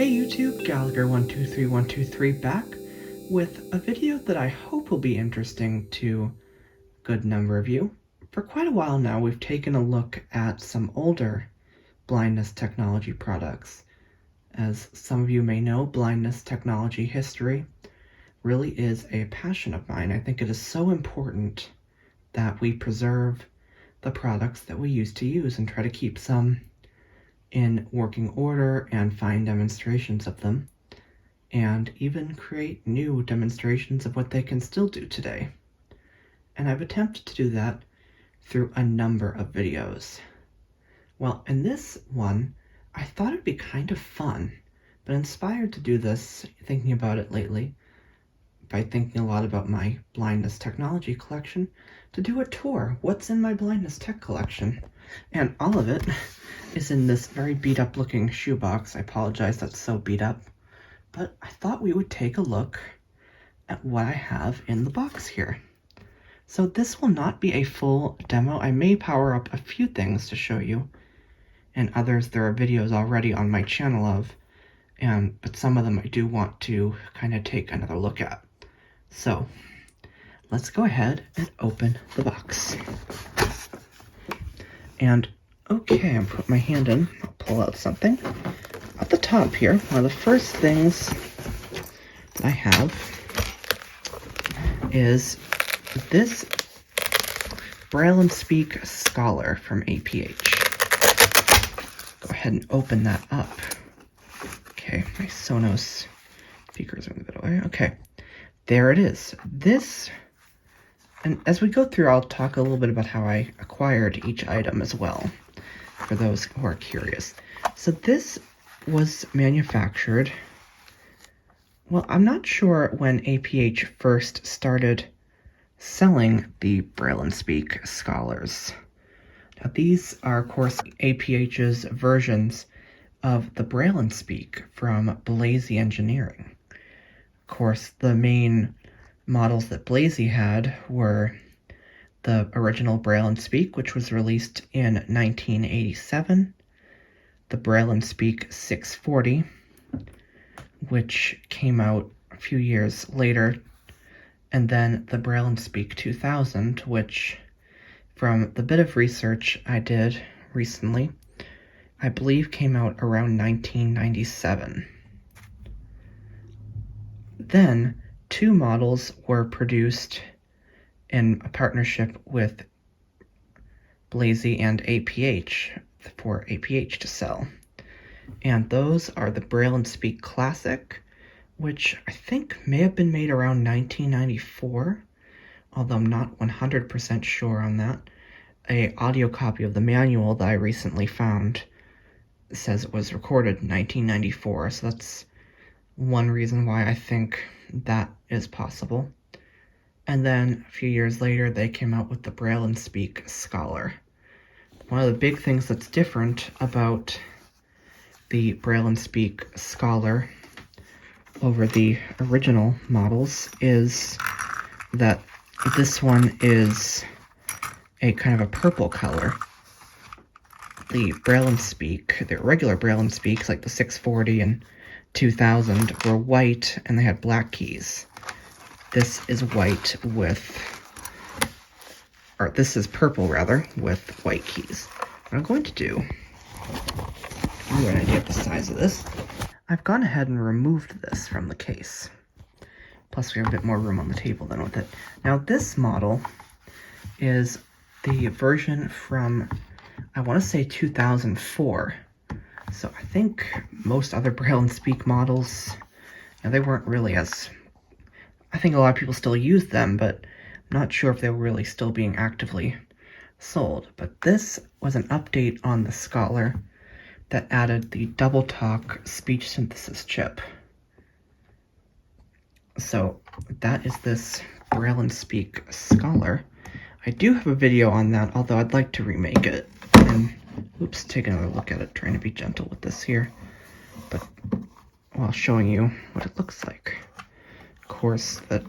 Hey YouTube, Gallagher123123 back with a video that I hope will be interesting to a good number of you. For quite a while now, we've taken a look at some older blindness technology products. As some of you may know, blindness technology history really is a passion of mine. I think it is so important that we preserve the products that we used to use and try to keep some in working order and find demonstrations of them, and even create new demonstrations of what they can still do today. And I've attempted to do that through a number of videos. Well, in this one, I thought it'd be kind of fun, but inspired to do this, thinking about it lately, by thinking a lot about my blindness technology collection, to do a tour. What's in my blindness tech collection? And all of it is in this very beat up looking shoebox. I apologize that's so beat up, but I thought we would take a look at what I have in the box here. So this will not be a full demo. I may power up a few things to show you, and others there are videos already on my channel of, but some of them I do want to kind of take another look at. So let's go ahead and open the box. And okay, I'm putting my hand in. I'll pull out something. At the top here, one of the first things that I have is this Braille and Speak Scholar from APH. Go ahead and open that up. Okay, my Sonos speakers are in a bit away. Okay, there it is. This, and as we go through, I'll talk a little bit about how I acquired each item as well, for those who are curious. So this was manufactured, well, I'm not sure when APH first started selling the Braille and Speak Scholars. Now these are, of course, APH's versions of the Braille and Speak from Blazy Engineering. Of course, the main models that Blazy had were the original Braille and Speak, which was released in 1987, the Braille and Speak 640, which came out a few years later, and then the Braille and Speak 2000, which, from the bit of research I did recently, I believe came out around 1997. Then, two models were produced in a partnership with Blazy and APH for APH to sell. And those are the Braille and Speak Classic, which I think may have been made around 1994, although I'm not 100% sure on that. An audio copy of the manual that I recently found says it was recorded in 1994, so that's one reason why I think that is possible. And then a few years later, they came out with the Braille and Speak Scholar. One of the big things that's different about the Braille and Speak Scholar over the original models is that this one is a kind of a purple color. The Braille and Speak, the regular Braille and Speaks, like the 640 and 2000, were white and they had black keys. This is white this is purple rather, with white keys. What I'm going to do, give you an idea of the size of this, I've gone ahead and removed this from the case. Plus we have a bit more room on the table than with it. Now this model is the version from, I want to say 2004. So I think most other Braille and Speak models, they weren't really as, I think a lot of people still use them, but I'm not sure if they were really still being actively sold. But this was an update on the Scholar that added the double talk speech synthesis chip. So that is this Braille and Speak Scholar. I do have a video on that, although I'd like to remake it. And oops, take another look at it, trying to be gentle with this here, but while showing you what it looks like. Of course, that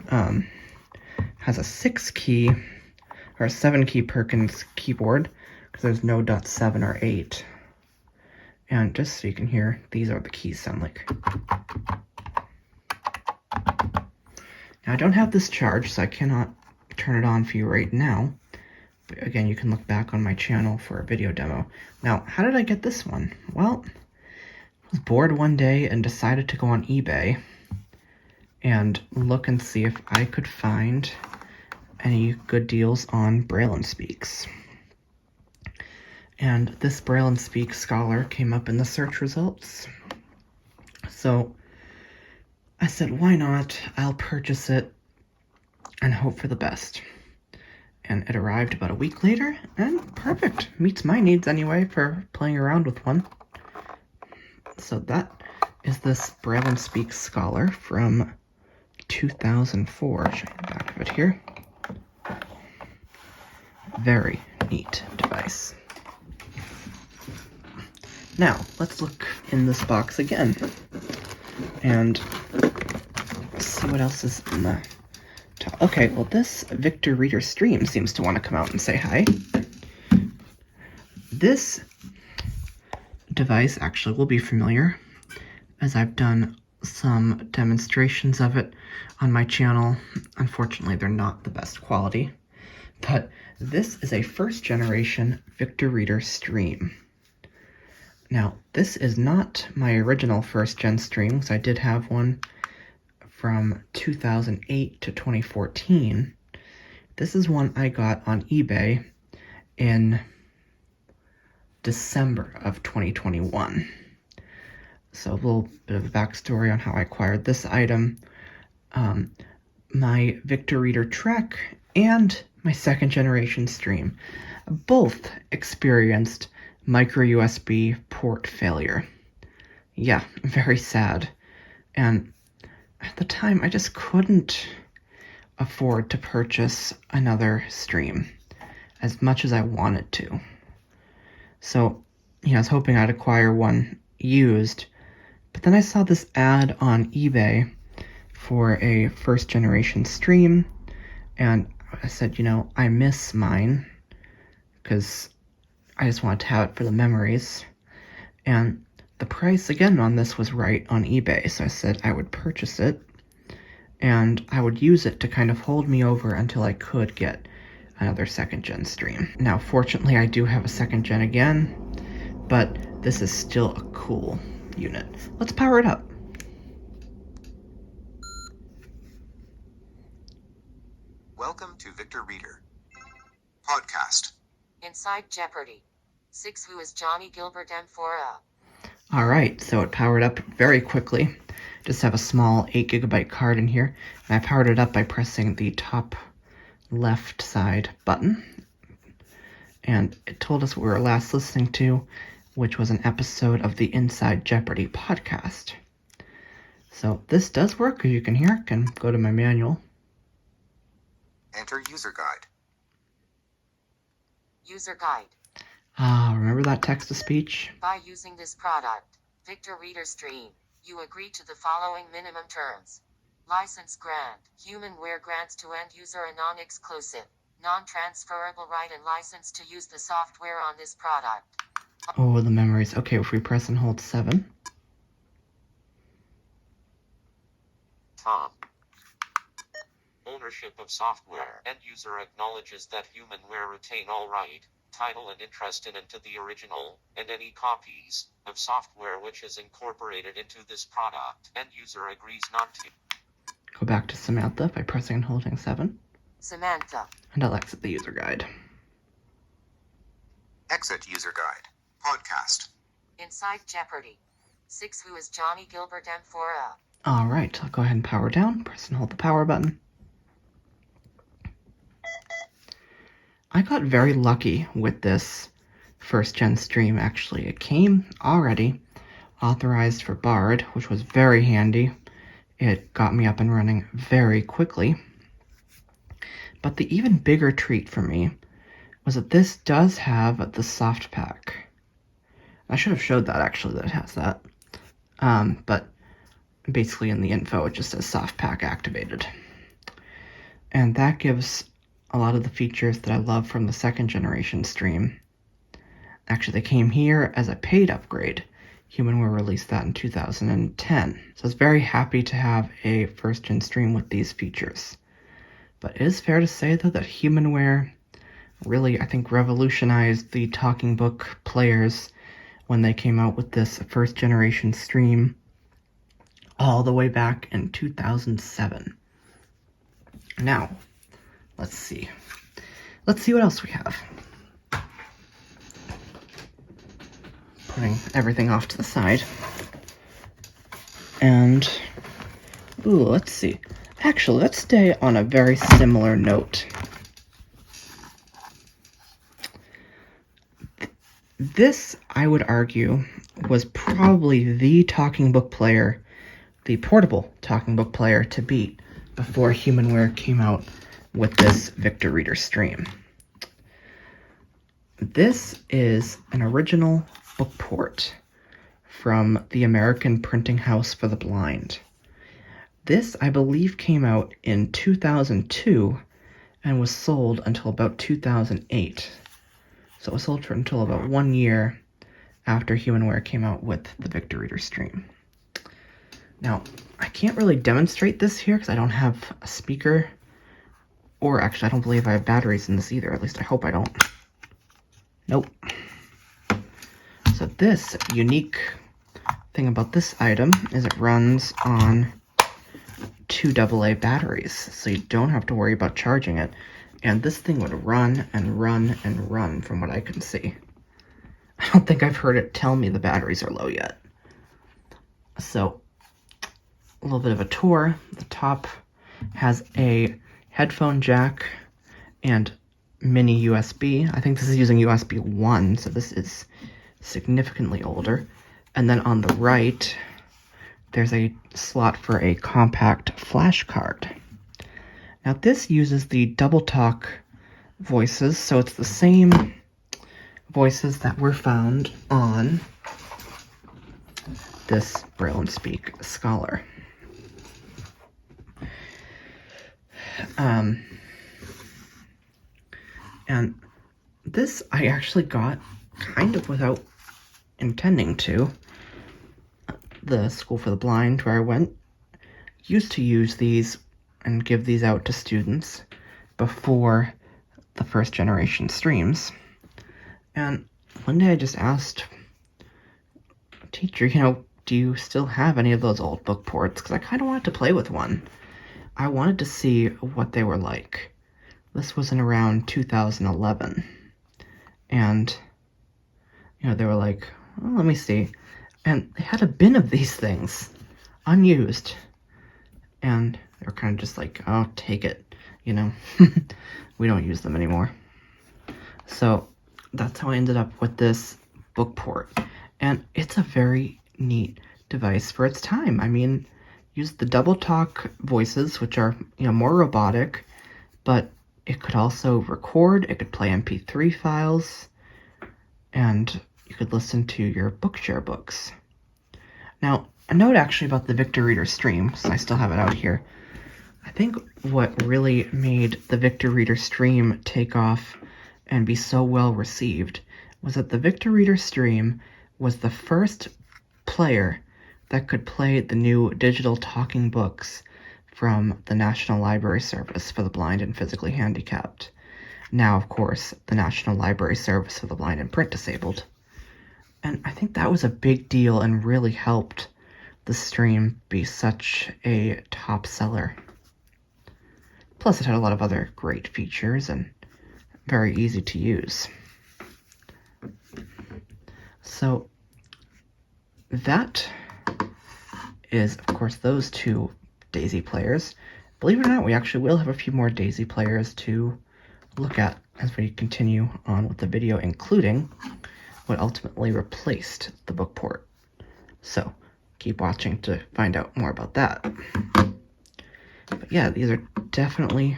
has a 6-key or a 7-key Perkins keyboard, because there's no .7 or 8. And just so you can hear, these are the keys sound like. Now I don't have this charged, so I cannot turn it on for you right now. But again, you can look back on my channel for a video demo. Now, how did I get this one? Well, I was bored one day and decided to go on eBay and look and see if I could find any good deals on Braille and Speaks. And this Braille and Speak Scholar came up in the search results. So I said, why not? I'll purchase it and hope for the best. And it arrived about a week later, and perfect. Meets my needs anyway for playing around with one. So that is this Braille and Speak Scholar from 2004. I'll show you the back of it here. Very neat device. Now, let's look in this box again and see what else is in the top. Okay, well, this Victor Reader Stream seems to want to come out and say hi. This device actually will be familiar, as I've done some demonstrations of it on my channel. Unfortunately, they're not the best quality, but this is a first generation Victor Reader Stream. Now, this is not my original first gen stream, because I did have one from 2008 to 2014. This is one I got on eBay in December of 2021. So a little bit of a backstory on how I acquired this item. My Victor Reader Trek and my second generation stream both experienced micro USB port failure. Yeah, very sad. And at the time, I just couldn't afford to purchase another stream as much as I wanted to. So, I was hoping I'd acquire one used, but then I saw this ad on eBay for a first generation stream, and I said, I miss mine, because I just wanted to have it for the memories. And the price again on this was right on eBay, so I said I would purchase it, and I would use it to kind of hold me over until I could get another second gen stream. Now, fortunately, I do have a second gen again, but this is still a cool unit. Let's power it up. Welcome to Victor Reader Podcast. Inside Jeopardy! 6 Who is Johnny Gilbert M4A? All right, so it powered up very quickly. Just have a small 8GB card in here, and I powered it up by pressing the top left side button. And it told us what we were last listening to, which was an episode of the Inside Jeopardy podcast. So this does work, as you can hear. I can go to my manual. Enter user guide. User guide. Remember that text-to-speech? By using this product, Victor Reader Stream, you agree to the following minimum terms. License grant. Humanware grants to end user a non-exclusive, non-transferable right and license to use the software on this product. Oh, the memories. Okay, if we press and hold 7. Tom. Ownership of software. End user acknowledges that Humanware retain all right, title and interest in into the original, and any copies, of software which is incorporated into this product. End user agrees not to. Go back to Samantha by pressing and holding 7. Samantha. And I'll exit the user guide. Exit user guide. Podcast. Inside Jeopardy! 6 Who is Johnny Gilbert M4A? All right, I'll go ahead and power down. Press and hold the power button. I got very lucky with this first gen stream, actually. It came already authorized for Bard, which was very handy. It got me up and running very quickly. But the even bigger treat for me was that this does have the soft pack. I should have showed that, actually, that it has that. But basically in the info, it just says soft pack activated. And that gives a lot of the features that I love from the second generation stream. Actually, they came here as a paid upgrade, Humanware released that in 2010. So I was very happy to have a first-gen stream with these features. But it is fair to say, though, that Humanware really, I think, revolutionized the talking book players when they came out with this first-generation stream all the way back in 2007. Now, let's see. Let's see what else we have. Putting everything off to the side. And, ooh, let's see. Actually, let's stay on a very similar note. This, I would argue, was probably the talking book player, the portable talking book player to beat before Humanware came out with this Victor Reader stream. This is an original book port from the American Printing House for the Blind. This, I believe, came out in 2002 and was sold until about 2008. So it was sold for until about 1 year after Humanware came out with the Victor Reader stream. Now, I can't really demonstrate this here because I don't have a speaker, or actually I don't believe I have batteries in this either, at least I hope I don't. Nope. So this unique thing about this item is it runs on 2 AA batteries, so you don't have to worry about charging it. And this thing would run and run and run from what I can see. I don't think I've heard it tell me the batteries are low yet. So, a little bit of a tour. The top has a headphone jack and mini USB. I think this is using USB 1, so this is significantly older. And then on the right, there's a slot for a compact flash card. Now this uses the double talk voices, so it's the same voices that were found on this Braille and Speak Scholar. And this I actually got kind of without intending to. The School for the Blind, where I went, used to use these and give these out to students before the first generation streams. And one day I just asked, teacher, do you still have any of those old book ports? Because I kind of wanted to play with one. I wanted to see what they were like. This was in around 2011. And, they were like, oh, let me see. And they had a bin of these things, unused. And they were kind of just like, oh, take it, we don't use them anymore. So that's how I ended up with this book port. And it's a very neat device for its time. I mean, use the double talk voices, which are, more robotic, but it could also record, it could play MP3 files, and you could listen to your Bookshare books. Now, a note actually about the Victor Reader stream, since I still have it out here. I think what really made the Victor Reader stream take off and be so well received was that the Victor Reader stream was the first player that could play the new digital talking books from the National Library Service for the Blind and Physically Handicapped. Now, of course, the National Library Service for the Blind and Print Disabled. And I think that was a big deal and really helped the stream be such a top seller. Plus, it had a lot of other great features and very easy to use. So that is, of course, those two Daisy players. Believe it or not, we actually will have a few more Daisy players to look at as we continue on with the video, including what ultimately replaced the book port. So keep watching to find out more about that. But yeah, these are definitely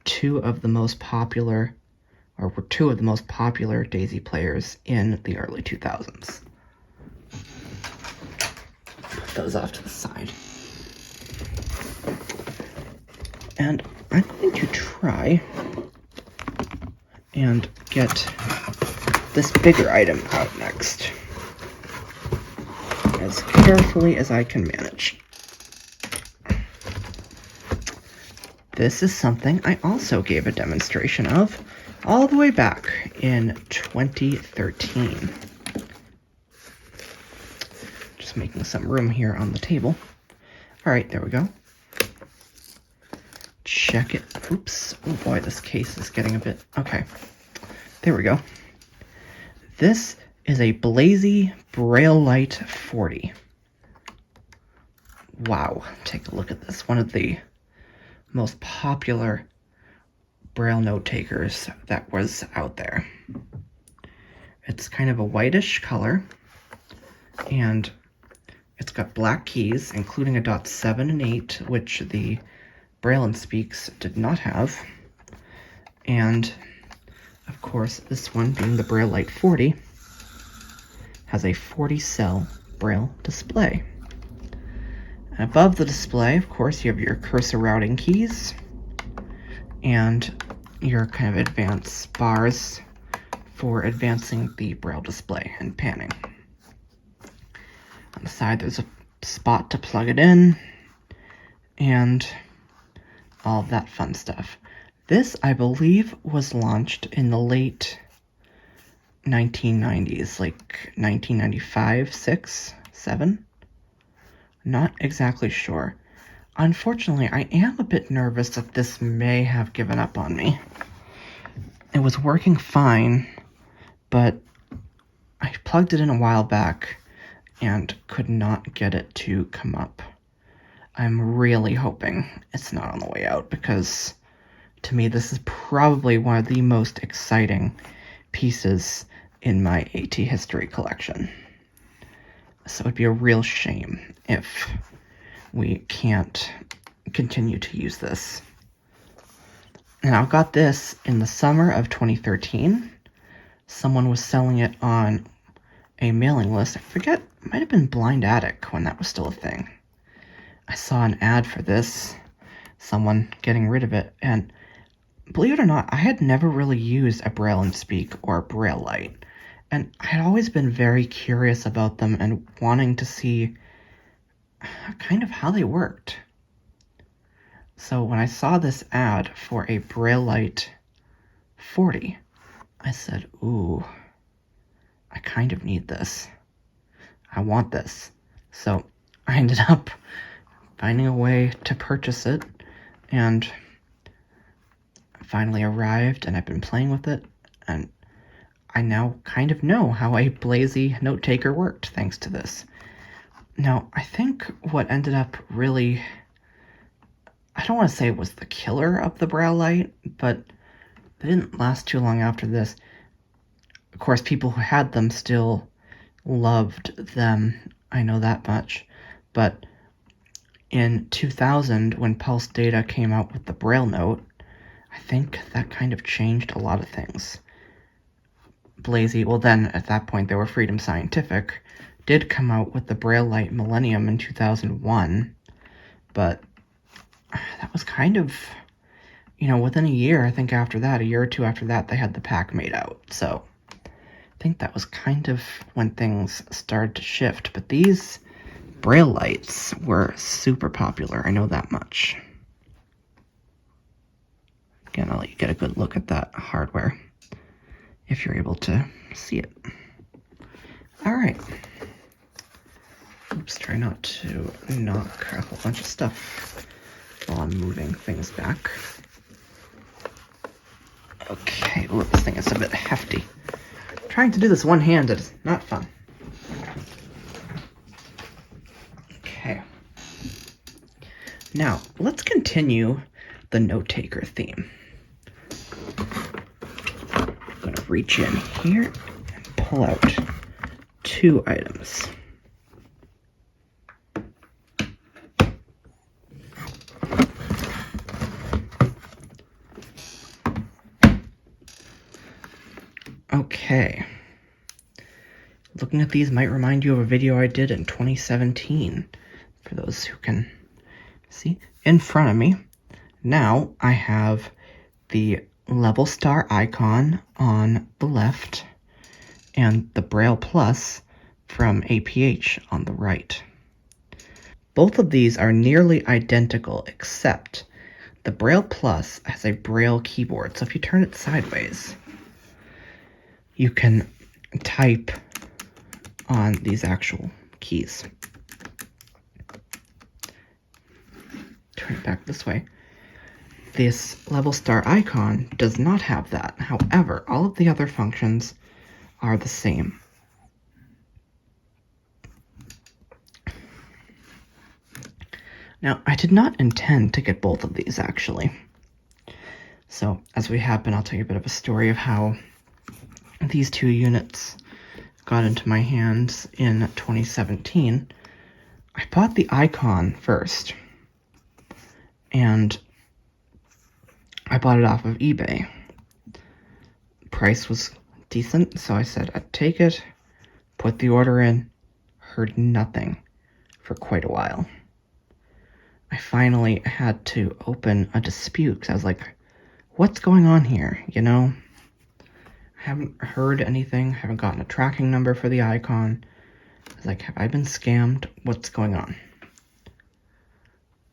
two of the most popular Daisy players in the early 2000s. Put those off to the side. And I'm going to try and get this bigger item out next. as carefully as I can manage. This is something I also gave a demonstration of all the way back in 2013. Just making some room here on the table. All right, there we go. Check it. Oops. Oh boy, this case is getting a bit... Okay. There we go. This is a Blazy Braille Light 40. Wow. Take a look at this. One of the most popular Braille note takers that was out there. It's kind of a whitish color, and it's got black keys, including a .7 and 8, which the Braille and Speaks did not have. And, of course, this one, being the Braille Light 40, has a 40-cell Braille display. And above the display, of course, you have your cursor routing keys and your kind of advanced bars for advancing the Braille display and panning. On the side, there's a spot to plug it in, and all of that fun stuff. This, I believe, was launched in the late 1990s, like 1995, 6, 7? Not exactly sure. Unfortunately, I am a bit nervous that this may have given up on me. It was working fine, but I plugged it in a while back and could not get it to come up. I'm really hoping it's not on the way out, because to me this is probably one of the most exciting pieces in my AT history collection. So it'd be a real shame if we can't continue to use this. Now, I got this in the summer of 2013. Someone was selling it on a mailing list. I forget, it might have been Blind Attic when that was still a thing. I saw an ad for this, someone getting rid of it, and believe it or not, I had never really used a Braille and Speak or a Braille Light, and I had always been very curious about them and wanting to see kind of how they worked. So when I saw this ad for a Braille Light 40, I said, ooh, I kind of need this. I want this. So I ended up finding a way to purchase it, and finally arrived, and I've been playing with it, and I now kind of know how a Blazy note taker worked thanks to this. Now, I think what ended up really, I don't want to say it was the killer of the Braille Light, but they didn't last too long after this. Of course, people who had them still loved them, I know that much, but in 2000, when Pulse Data came out with the Braille Note, I think that kind of changed a lot of things. Blazy, well then, at that point, they were Freedom Scientific, did come out with the Braille Light Millennium in 2001, but that was kind of, within a year, I think after that, a year or two after that, they had the pack made out, so I think that was kind of when things started to shift, but these Braille lights were super popular, I know that much. Again, I'll let you get a good look at that hardware if you're able to see it. All right. Oops, try not to knock a whole bunch of stuff while I'm moving things back. Okay, ooh, this thing is a bit hefty. Trying to do this one-handed is not fun. Okay. Now, let's continue the note-taker theme. I'm going to reach in here and pull out 2 items. Okay. Looking at these might remind you of a video I did in 2017, for those who can see. In front of me, now I have the level star icon on the left and the Braille Plus from APH on the right. Both of these are nearly identical, except the Braille Plus has a Braille keyboard. So if you turn it sideways, you can type on these actual keys. Turn it back this way. This level star icon does not have that. However, all of the other functions are the same. Now, I did not intend to get both of these, actually. So, as we happen, I'll tell you a bit of a story of how these two units got into my hands in 2017. I bought the icon first, and I bought it off of eBay. Price was decent, so I said I'd take it, put the order in, heard nothing for quite a while. I finally had to open a dispute because I was like, what's going on here, you know? I haven't heard anything, haven't gotten a tracking number for the icon. I was like, have I been scammed? What's going on?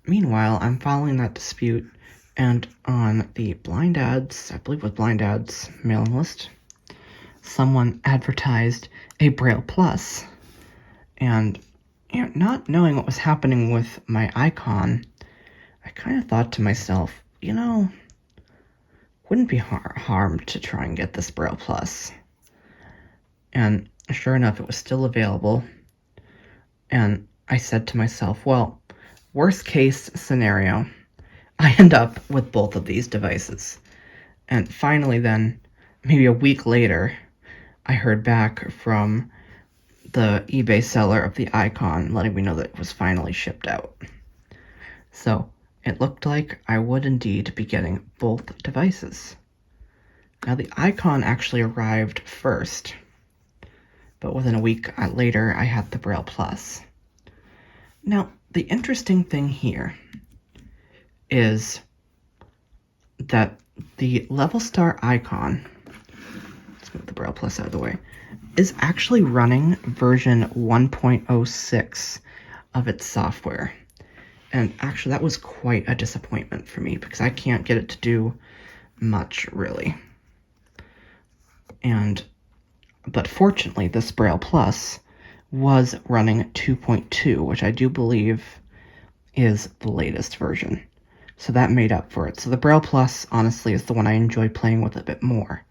Meanwhile, I'm following that dispute, and on the Blind Ads, I believe it was Blind Ads mailing list, someone advertised a Braille Plus, and not knowing what was happening with my icon, I kind of thought to myself, wouldn't be harmed to try and get this Braille Plus. And sure enough, it was still available, and I said to myself, well, worst case scenario, I end up with both of these devices. And finally then, maybe a week later, I heard back from the eBay seller of the icon letting me know that it was finally shipped out. So it looked like I would indeed be getting both devices. Now the icon actually arrived first, but within a week later I had the Braille Plus. Now the interesting thing here is that the level star icon, let's move the Braille Plus out of the way, is actually running version 1.06 of its software. And actually that was quite a disappointment for me because I can't get it to do much really. But fortunately this Braille Plus was running 2.2, which I do believe is the latest version. So that made up for it. So the Braille Plus, honestly, is the one I enjoy playing with a bit more.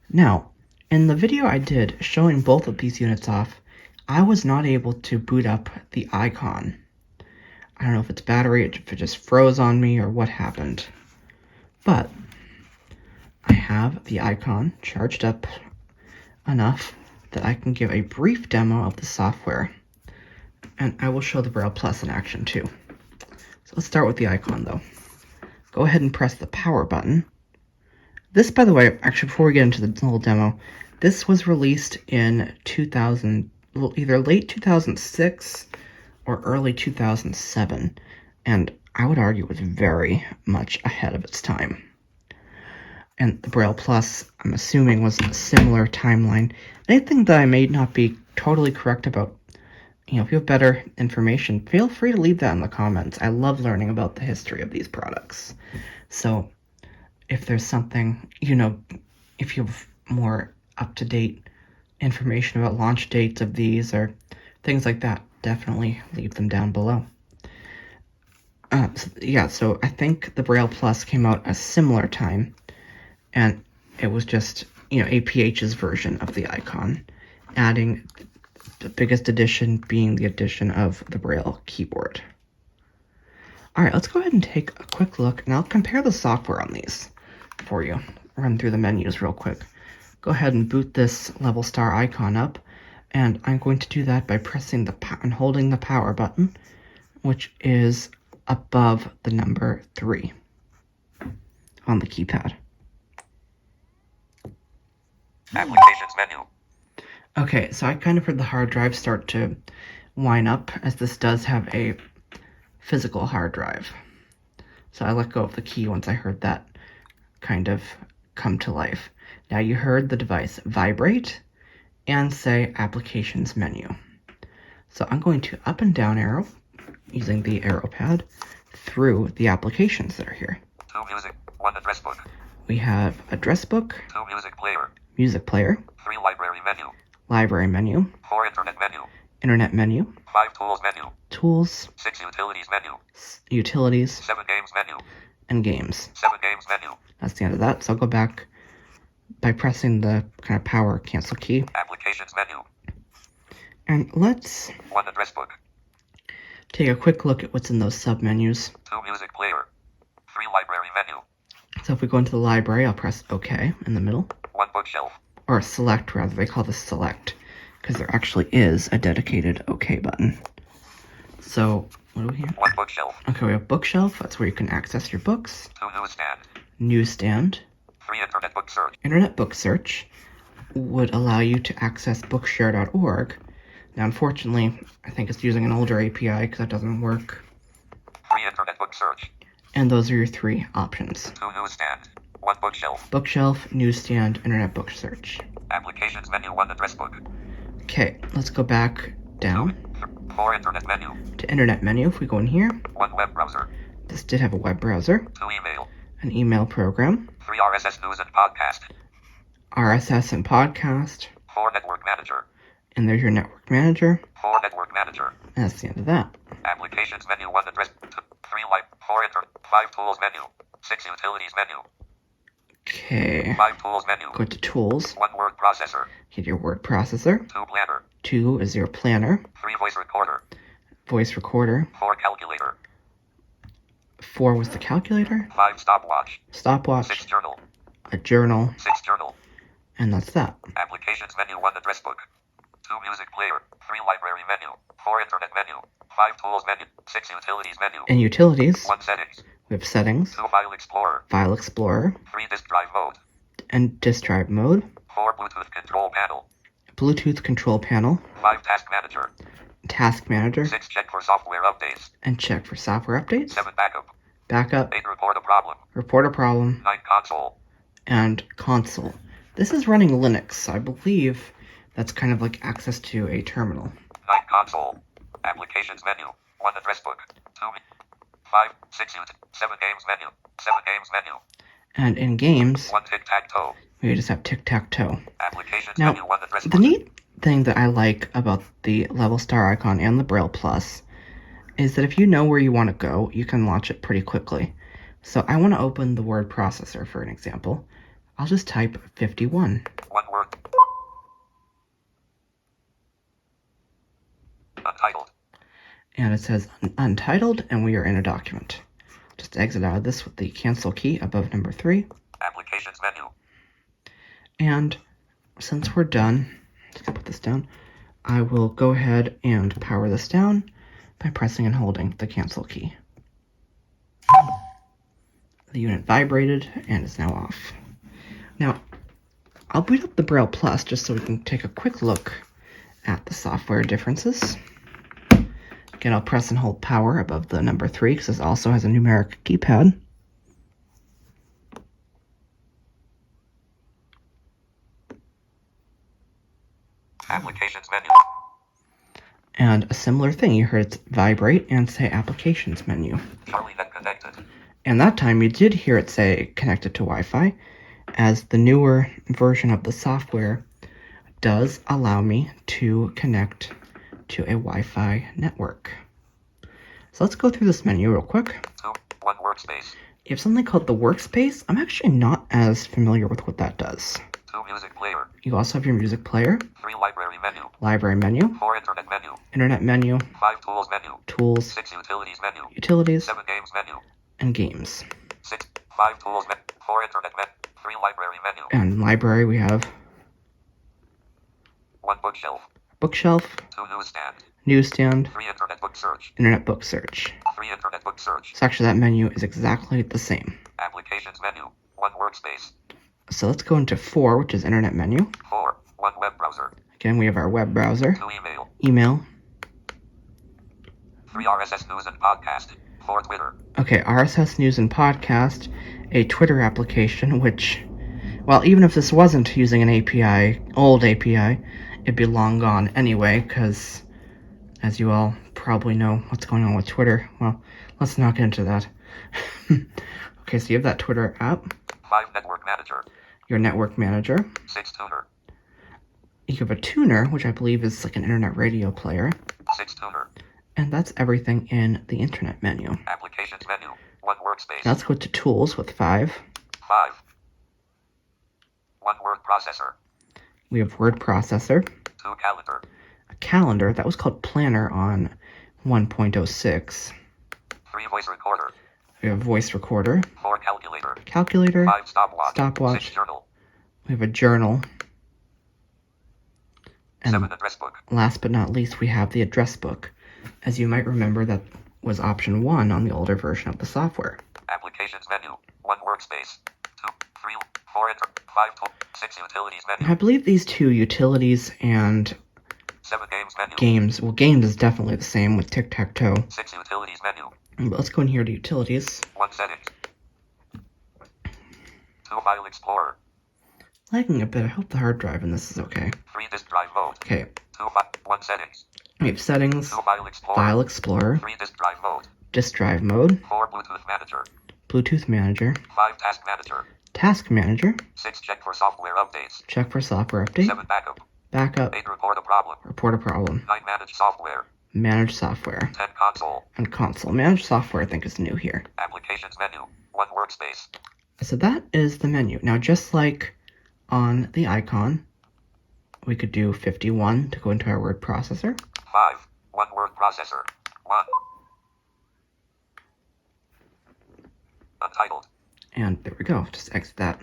Now, in the video I did showing both of these units off, I was not able to boot up the icon. I don't know if it's battery, if it just froze on me, or what happened. But I have the icon charged up enough that I can give a brief demo of the software. And I will show the Braille Plus in action too. So let's start with the icon though. Go ahead and press the power button. This, by the way, actually before we get into the little demo, this was released in either late 2006 or early 2007, and I would argue it was very much ahead of its time. And the Braille Plus, I'm assuming, was a similar timeline. Anything that I may not be totally correct about, if you have better information, feel free to leave that in the comments. I love learning about the history of these products. So if there's something, if you have more up-to-date information about launch dates of these or things like that, definitely leave them down below. So I think the Braille Plus came out a similar time, and it was just, APH's version of the icon, adding the biggest addition being the addition of the Braille keyboard. Alright, let's go ahead and take a quick look, and I'll compare the software on these for you. Run through the menus real quick. Go ahead and boot this level star icon up, and I'm going to do that by pressing and holding the power button, which is above the number 3 on the keypad. Applications menu. Okay, so I kind of heard the hard drive start to line up, as this does have a physical hard drive. So I let go of the key once I heard that kind of come to life. Now you heard the device vibrate, and say Applications menu. So I'm going to up and down arrow using the arrow pad through the applications that are here. 2 music, 1 address book, We have address book, 2 music player, music player, 3 library menu, library menu, 4 internet menu, internet menu, 5 tools menu, tools, 6 utilities menu, utilities, 7 games menu, and games. 7 games menu, That's the end of that. So I'll go back by pressing the kind of power cancel key. applications menu, And let's 1 address book, take a quick look at what's in those sub-menus. 2 music player, 3 library menu, So if we go into the library, I'll press OK in the middle. 1 bookshelf, Or select, rather. They call this select, because there actually is a dedicated OK button. So, what do we have? 1 bookshelf, Okay, we have bookshelf. That's where you can access your books. 2 newsstand, Newsstand. 3 internet book search, Internet book search would allow you to access bookshare.org. Now, unfortunately, I think it's using an older API because that doesn't work. 3 internet book search, And those are your 3 options. 2 newsstand, 1 bookshelf, Bookshelf, newsstand, internet book search. applications menu, 1 address book, Okay, let's go back down 4 internet menu, to internet menu. If we go in here, 1 web browser, this did have a web browser, 2 email, an email program, 3 RSS news and podcast, RSS and podcast, 4 network manager, and there's your network manager. 4 network manager, And that's the end of that. applications menu, 1 address, 3 live, 4 internet, 5 tools menu, 6 utilities menu, Okay, 5 tools menu, go to tools, 1 word processor, get your word processor. 2 planner, 2 is your planner, 3 voice recorder, voice recorder. 4 calculator, 4 was the calculator, 5 stopwatch, 6 stopwatch, journal, a journal, 6 journal, and that's that. applications menu, 1 address book, 2 music player, 3 library menu, 4 internet menu, 5 tools menu, 6 utilities menu, In utilities, 1 settings, we have settings, 2 file explorer, file explorer, 3 disk drive mode, and disk drive mode, 4 Bluetooth control panel, Bluetooth control panel, 5 task manager, task manager, 6 check for software updates, and check for software updates, 7 backup, backup, 8 report a problem, report a problem, 9 console, and console. This is running Linux. I believe that's kind of like access to a terminal. 9 console, applications menu, 1 address book, 2, 5, 6 7 games menu, 7 games menu, And in games, 1 tic-tac-toe, we just have tic-tac-toe. applications Now, menu, 1 address The book, neat thing that I like about the level star icon and the Braille Plus is that if you know where you want to go, you can launch it pretty quickly. So I want to open the word processor for an example. I'll just type 51. 1 word, untitled, And it says untitled, and we are in a document. Just exit out of this with the cancel key above number 3. applications menu, And since we're done, just gonna put this down, I will go ahead and power this down by pressing and holding the cancel key. The unit vibrated and is now off. Now, I'll boot up the Braille Plus just so we can take a quick look at the software differences. Again, I'll press and hold power above the number 3 because this also has a numeric keypad. applications menu, And a similar thing, you heard it vibrate and say applications menu. Charlie net connected, And that time you did hear it say connected to Wi-Fi, as the newer version of the software does allow me to connect to a Wi-Fi network. So let's go through this menu real quick. 2, 1 workspace, You have something called the workspace. I'm actually not as familiar with what that does. 2 music player, You also have your music player, 3 library menu, library menu, 4 internet menu, internet menu, 5 tools menu, tools, 6 utilities menu, utilities, 7 games menu, and games. 6, 5 tools menu, 4 internet menu, 3 library menu, And in library we have 1 bookshelf, bookshelf, 2 newsstand, newsstand, 3 internet book search, internet book search. 3 internet book search, So actually that menu is exactly the same. applications menu, 1 workspace, So let's go into 4, which is internet menu. 4, 1 web browser, Again, we have our web browser, 2 email, email. 3 RSS news and podcast, 4 Twitter, Okay, RSS News and Podcast, a Twitter application, which, well, even if this wasn't using an API, old API, it'd be long gone anyway, because as you all probably know what's going on with Twitter. Well, let's not get into that. Okay, so you have that Twitter app. 5. Network Manager. Your network manager. 6. Tuner. You have a tuner, which I believe is like an internet radio player. 6. Tuner. And that's everything in the internet menu. Applications menu. 1 workspace. Now let's go to tools with 5. 5. 1 word processor. We have word processor. 2. Calendar. A calendar. That was called planner on 1.06. 3. Voice recorder. We have voice recorder. 4. Calculator. Calculator. 5. Stopwatch. Stopwatch. 6. Journal. We have a journal. And 7. Address book. last but not least, we have the address book. As you might remember, that was option 1 on the older version of the software. Applications menu. 1 workspace. 2, 3, 4, 5, 6 utilities menu. I believe these 2, utilities and 7 games menu. games, well, games is definitely the same with tic-tac-toe. 6 utilities menu. But let's go in here to utilities. 1 settings. 2 file explorer. Lagging a bit. I hope the hard drive in this is okay. 3 disk drive mode. Okay. 1 settings. We have settings, 2 file explorer. file explorer, 3 disk drive mode. disk drive mode, 4 Bluetooth manager. Bluetooth manager, 5 task manager. task manager, 6 check for software updates. check for software update, 7 backup. backup, 8 report a problem. report a problem, 9 manage software. manage software, 10 console. and console. Manage software I think is new here. Applications menu. 1 workspace. So that is the menu. Now just like on the icon, we could do 51 to go into our word processor. 5. 1 word processor. 1. Untitled. And there we go. Just exit that.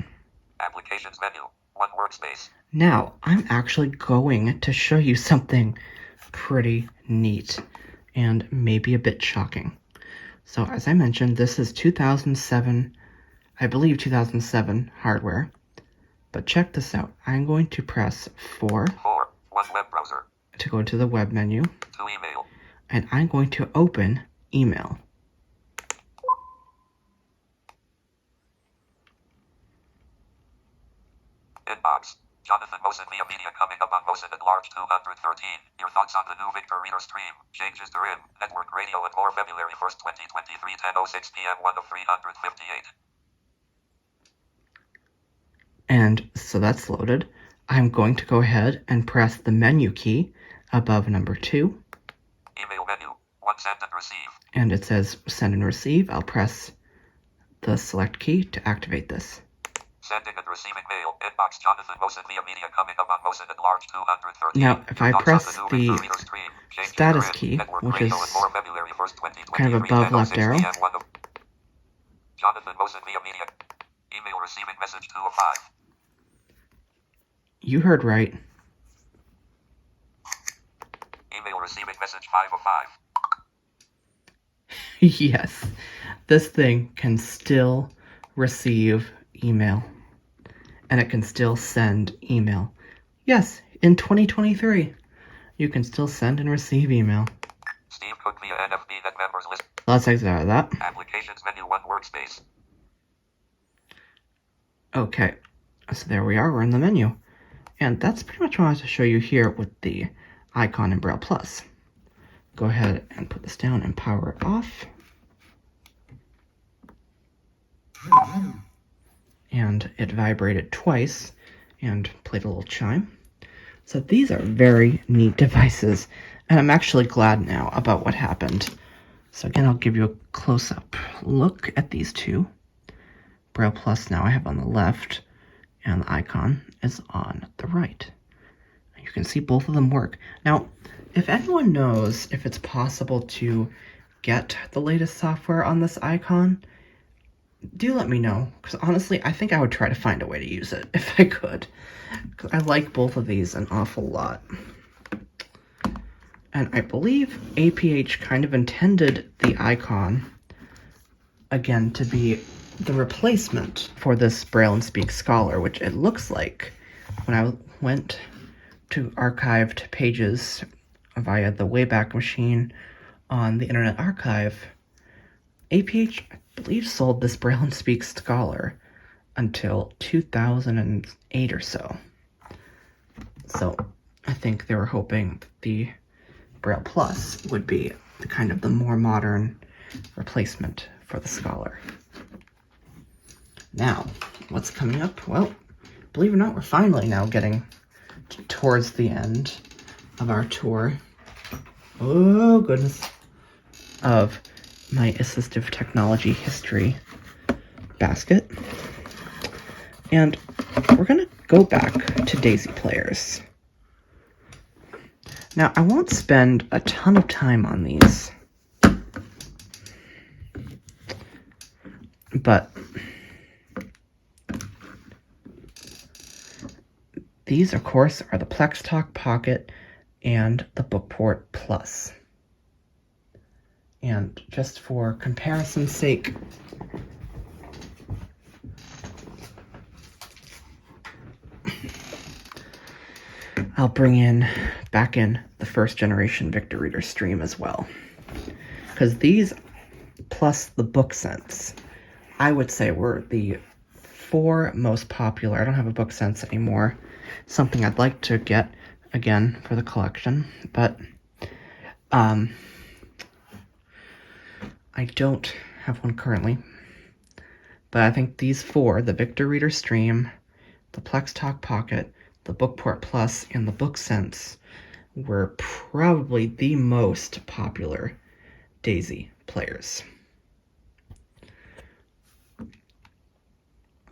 Applications menu. 1 workspace. Now, I'm actually going to show you something pretty neat and maybe a bit shocking. So as I mentioned, this is 2007, I believe 2007 hardware. But check this out. I'm going to press 4 4. 1 web browser. to go to the web menu, 2 email. and I'm going to open email. Inbox. Jonathan Mosen via media coming up on Mosen at large 213. Your thoughts on the new Victor Reader stream. Changes to RIM. Network radio and more February 1st, 2023, 10:06 p.m. 1 of 358. And so that's loaded. I'm going to go ahead and press the menu key above number 2. Email menu. 1 send and receive. And it says send and receive. I'll press the select key to activate this. Sending and receiving mail. Inbox Jonathan Mosen via media coming up on Mosen at large 213. Now, if I Thoughts on press new the Victor Reader stream. Changes status to RIM. key, Network which radio is and more February 1st, 2023, kind of above left 10:06 arrow. p.m. 1 of Jonathan Mosen via media. Email receiving message 2 of 5. You heard right. Email receiving message 5 of 5. Yes, this thing can still receive email. And it can still send email. Yes, in 2023, you can still send and receive email. Steve Cook via NFB net members list. Let's exit out of that. Applications menu 1 workspace. Okay, so there we are. We're in the menu. And that's pretty much what I wanted to show you here with the icon in Braille Plus. Go ahead and put this down and power it off. And it vibrated twice and played a little chime. So these are very neat devices, and I'm actually glad now about what happened. So again, I'll give you a close-up look at these 2. Braille Plus now I have on the left, and the icon is on the right. You can see both of them work. Now, if anyone knows if it's possible to get the latest software on this icon, do let me know, because honestly, I think I would try to find a way to use it if I could. Because I like both of these an awful lot. And I believe APH kind of intended the icon, again, to be the replacement for this Braille and Speak Scholar, which it looks like when I went to archived pages via the Wayback Machine on the Internet Archive, APH, I believe, sold this Braille and Speak Scholar until 2008 or so. So I think they were hoping that the Braille Plus would be the more modern replacement for the Scholar. Now, what's coming up? Well, believe it or not, we're finally now getting towards the end of our tour. Oh, goodness. Of my assistive technology history basket. And we're going to go back to Daisy players. Now, I won't spend a ton of time on these, but these, of course, are the PlexTalk Pocket and the BookPort Plus. And just for comparison's sake, I'll bring back in the first generation Victor Reader Stream as well. Because these, plus the BookSense, I would say were the 4 most popular. I don't have a BookSense anymore. Something I'd like to get again for the collection, but I don't have one currently. But I think these 4, the Victor Reader Stream, the PlexTalk Pocket, the BookPort Plus, and the BookSense were probably the most popular Daisy players.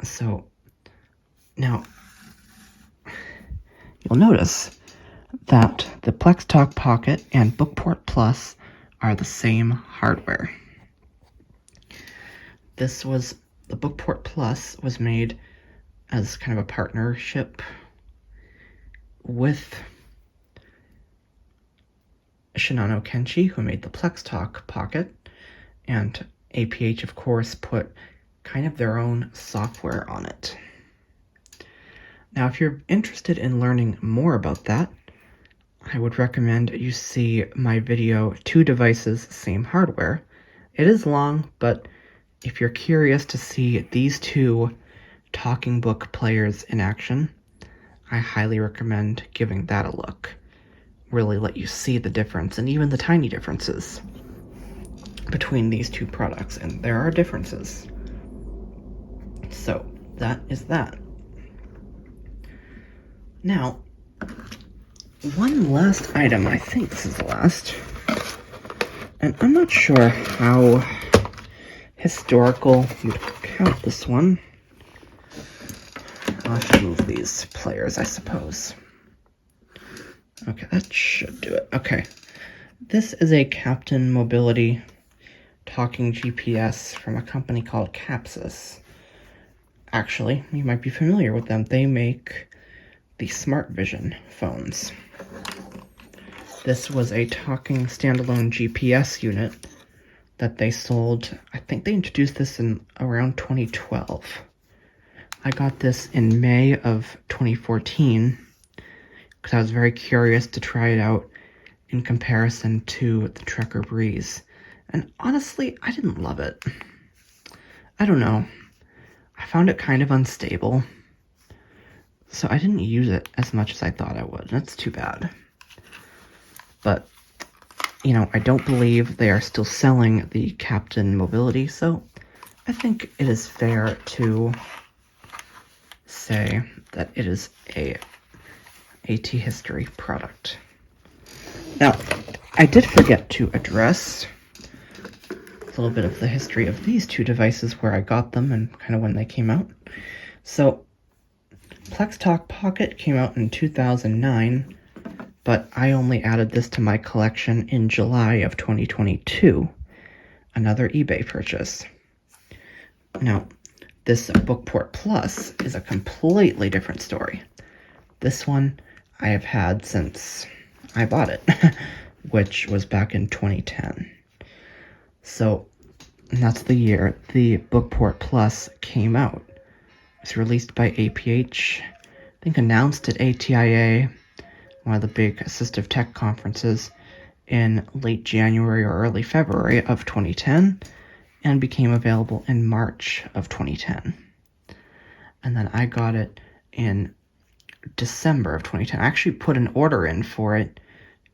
So, now, you'll notice that the PlexTalk Pocket and BookPort Plus are the same hardware. The BookPort Plus was made as kind of a partnership with Shinano Kenshi, who made the PlexTalk Pocket, and APH, of course, put kind of their own software on it. Now, if you're interested in learning more about that, I would recommend you see my video, 2 Devices, Same Hardware. It is long, but if you're curious to see these 2 talking book players in action, I highly recommend giving that a look. Really let you see the difference, and even the tiny differences between these 2 products, and there are differences. So, that is that. Now, one last item, I think this is the last, and I'm not sure how historical you'd count this one. I'll have to move these players, I suppose. Okay, that should do it. Okay. This is a Captain Mobility talking GPS from a company called Capsys. Actually, you might be familiar with them. They make the Smart Vision phones. This was a talking standalone GPS unit that they sold. I think they introduced this in around 2012. I got this in May of 2014 because I was very curious to try it out in comparison to the Trekker Breeze. And honestly, I didn't love it. I don't know. I found it kind of unstable, so I didn't use it as much as I thought I would. That's too bad. But, you know, I don't believe they are still selling the Captain Mobility, so I think it is fair to say that it is a AT History product. Now, I did forget to address a little bit of the history of these 2 devices, where I got them and kind of when they came out. So, PlexTalk Pocket came out in 2009, but I only added this to my collection in July of 2022, another eBay purchase. Now, this BookPort Plus is a completely different story. This one I have had since I bought it, which was back in 2010. So, that's the year the BookPort Plus came out. It was released by APH, I think announced at ATIA, one of the big assistive tech conferences, in late January or early February of 2010, and became available in March of 2010. And then I got it in December of 2010. I actually put an order in for it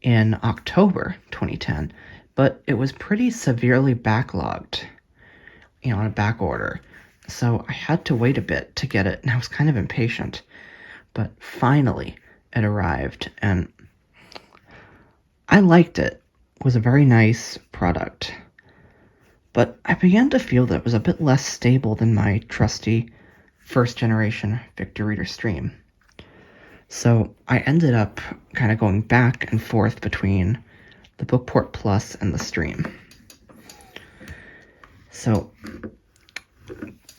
in October 2010, but it was pretty severely backlogged, on a back order. So I had to wait a bit to get it, and I was kind of impatient. But finally, it arrived, and I liked it. It was a very nice product. But I began to feel that it was a bit less stable than my trusty first generation Victor Reader Stream. So I ended up kind of going back and forth between the BookPort Plus and the Stream. So,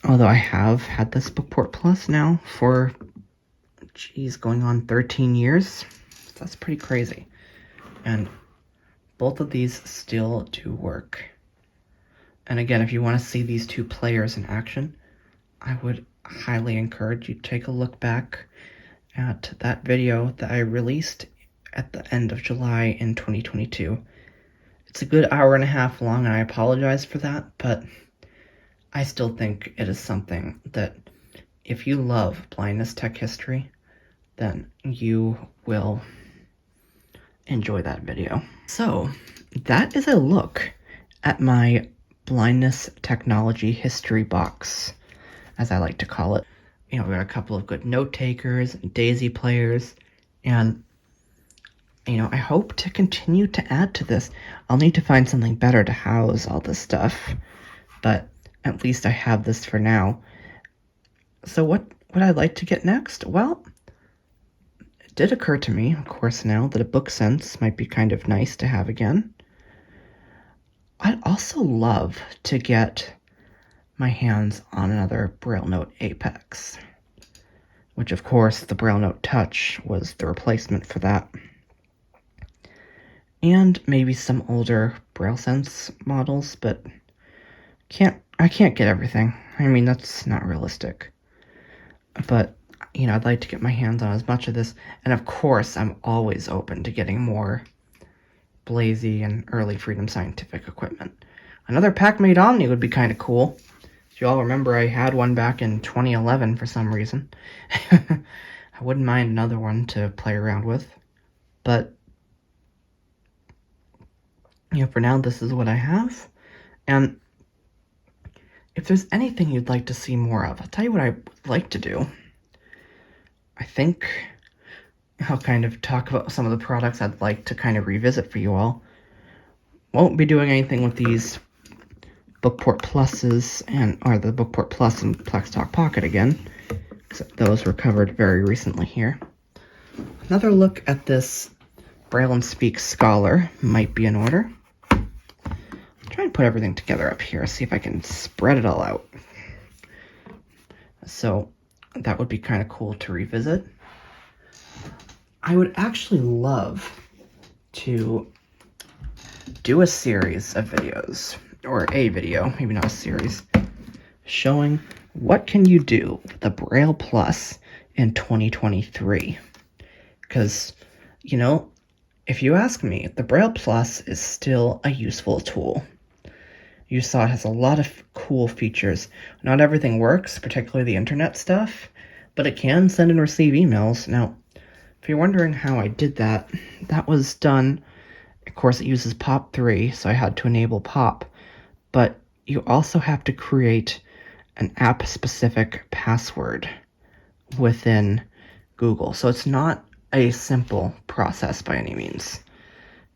although I have had this BookPort Plus now for, going on 13 years, that's pretty crazy. And both of these still do work. And again, if you want to see these two players in action, I would highly encourage you to take a look back at that video that I released at the end of July in 2022. It's a good hour and a half long, and I apologize for that, but I still think it is something that if you love blindness tech history, then you will enjoy that video. So that is a look at my blindness technology history box, as I like to call it. We got a couple of good note takers, Daisy players, and I hope to continue to add to this. I'll need to find something better to house all this stuff, but at least I have this for now. So what would I like to get next? Well, it did occur to me, of course, now that a book sense might be kind of nice to have again. I'd also love to get my hands on another Braille Note Apex, which of course the Braille Note Touch was the replacement for that. And maybe some older Braille Sense models, but I can't get everything. I mean, that's not realistic. But, I'd like to get my hands on as much of this, and of course I'm always open to getting more Blazy and early Freedom Scientific equipment. Another Pac-Mate Omni would be kind of cool. If you all remember, I had one back in 2011 for some reason. I wouldn't mind another one to play around with. But, for now, this is what I have. And if there's anything you'd like to see more of, I'll tell you what I would like to do. I think I'll kind of talk about some of the products I'd like to kind of revisit for you all. Won't be doing anything with these BookPort Pluses or the BookPort Plus and PlexTalk Pocket again, except those were covered very recently here. Another look at this Braille and Speak Scholar might be in order. I'll try and put everything together up here, see if I can spread it all out. So that would be kind of cool to revisit. I would actually love to do a series of videos, or a video, maybe not a series, showing what can you do with the Braille Plus in 2023. Because, if you ask me, the Braille Plus is still a useful tool. You saw it has a lot of cool features. Not everything works, particularly the internet stuff, but it can send and receive emails. Now, if you're wondering how I did that, that was done, of course it uses POP 3, so I had to enable POP, but you also have to create an app-specific password within Google. So it's not a simple process by any means.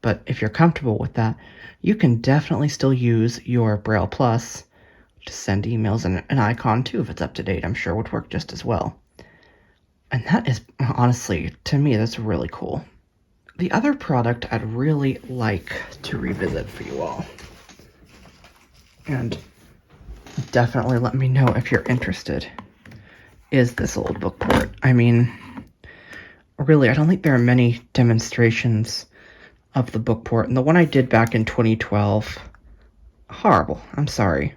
But if you're comfortable with that, you can definitely still use your Braille Plus to send emails, and an icon too, if it's up to date, I'm sure would work just as well. And that is, honestly, to me, that's really cool. The other product I'd really like to revisit for you all, and definitely let me know if you're interested, is this old BookPort. I mean, really, I don't think there are many demonstrations of the BookPort, and the one I did back in 2012, horrible. I'm sorry.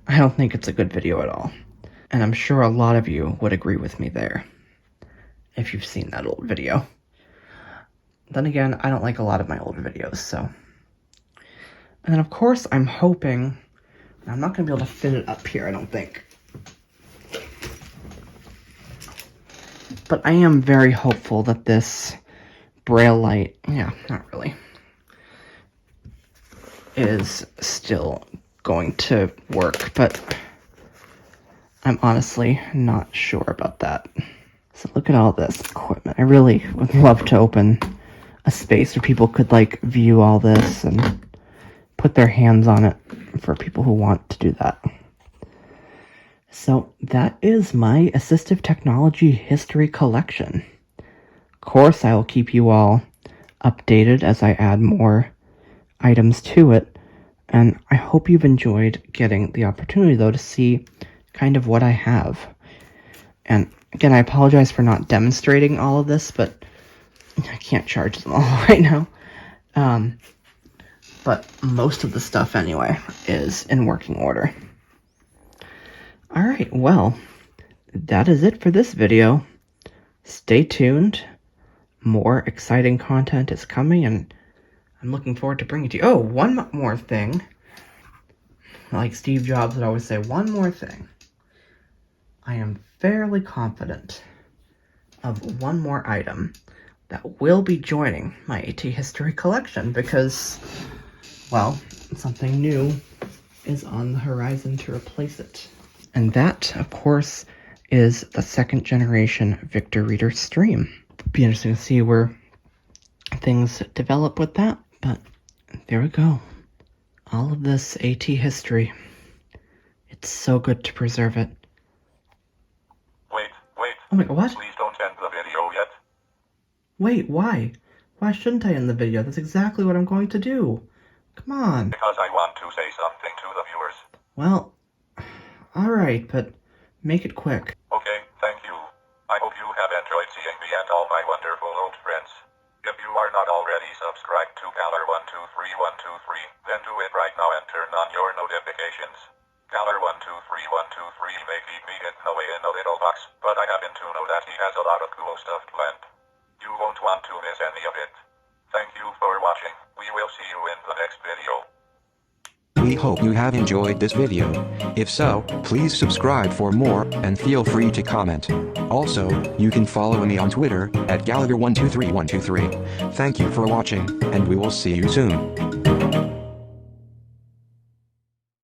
I don't think it's a good video at all. And I'm sure a lot of you would agree with me there, if you've seen that old video. Then again, I don't like a lot of my old videos, so. And then, of course, I'm hoping, I'm not going to be able to fit it up here, I don't think. But I am very hopeful that this Braille light, yeah, not really, is still going to work, but I'm honestly not sure about that. So look at all this equipment. I really would love to open a space where people could like view all this and put their hands on it for people who want to do that. So that is my assistive technology history collection. Of course, I will keep you all updated as I add more items to it, and I hope you've enjoyed getting the opportunity, though, to see kind of what I have. And again, I apologize for not demonstrating all of this, but I can't charge them all right now. But most of the stuff, anyway, is in working order. Alright, well, that is it for this video. Stay tuned. More exciting content is coming, and I'm looking forward to bringing it to you. Oh, one more thing. Like Steve Jobs would always say, one more thing. I am fairly confident of one more item that will be joining my AT History collection because, well, something new is on the horizon to replace it. And that, of course, is the second generation Victor Reader Stream. It'll be interesting to see where things develop with that, but there we go. All of this AT history. It's so good to preserve it. Wait. Oh my god, what? Please don't end the video yet. Wait, why? Why shouldn't I end the video? That's exactly what I'm going to do. Come on. Because I want to say something to the viewers. Well, alright, but make it quick. Okay, thank you. I hope you have enjoyed seeing me and all my wonderful old friends. If you are not already subscribed to Galler123123, then do it right now and turn on your notifications. Galler123123 may keep me hidden away in a little box, but I happen to know that he has a lot of cool stuff planned. You won't want to miss any of it. Thank you for watching. We will see you in the next video. We hope you have enjoyed this video. If so, please subscribe for more, and feel free to comment. Also, you can follow me on Twitter, @Gallagher123123. Thank you for watching, and we will see you soon.